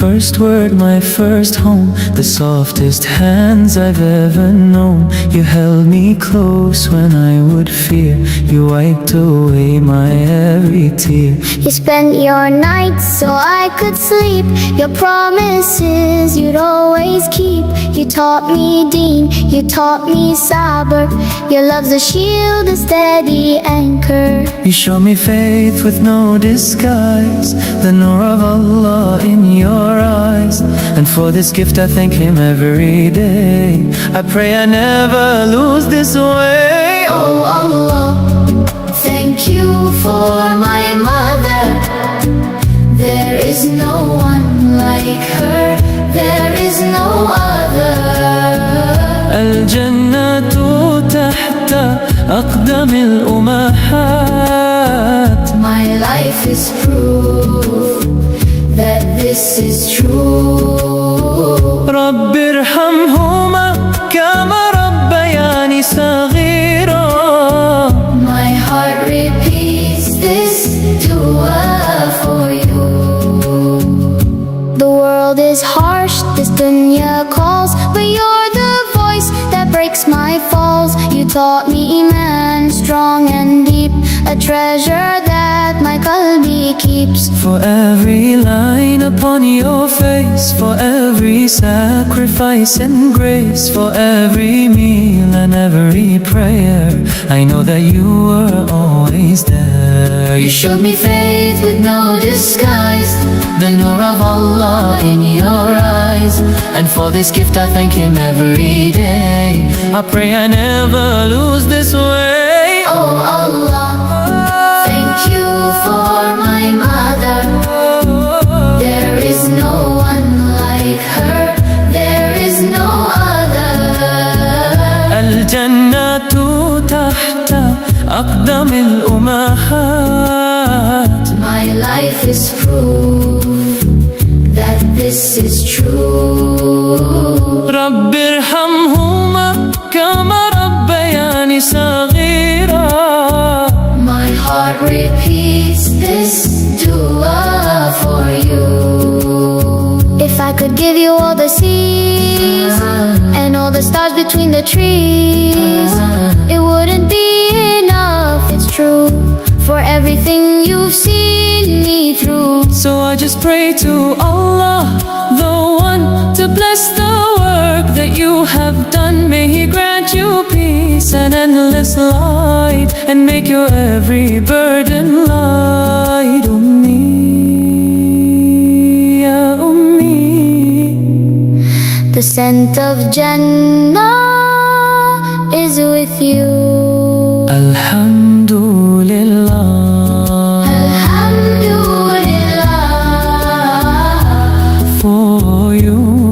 first word, my first home, the softest hands I've ever known. You held me close when I would fear, you wiped away my every tear. You spent your nights so I could sleep, your promises you'd always keep. You taught me deen, you taught me sabr, your love's a shield, a steady anchor. You show me faith with no disguise, the nur of Allah in your eyes. And for this gift I thank Him every day. I pray I never lose this way. Oh Allah, thank you for my mother. There is no one like her, there is no other. الجنة تحت أقدام الأمهات. My life is proof that this is true. رب ارحمهما كما ربياني صغيرا. My heart repeats this dua for you. The world is harsh, this dunya calls, but you're the voice that breaks my falls. You taught me iman, strong and deep, a treasure that my qalbi keeps. For every line upon your face, for every sacrifice and grace, for every meal and every prayer, I know that you were always there. You showed me faith with no disguise, the nur of Allah in your eyes. And for this gift I thank Him every day. I pray I never lose this way. oh Allah, thank you for my mother. There is no one like her, there is no other. الجنة تحت أقدام الأمهات. My life is proof that this is true. رب ارحمهما كما ربياني صغيرا. My heart repeats this dua for you. If I could give you all the seas and all the stars between the trees, it wouldn't be enough, it's true, for everything you've seen me through. So I just pray to Allah, the one to bless the work that you have done. May He grant you peace and endless light, and make your every burden light. Ummi, ya Ummi. The scent of Jannah is with you. Alhamdulillah, Alhamdulillah. for you.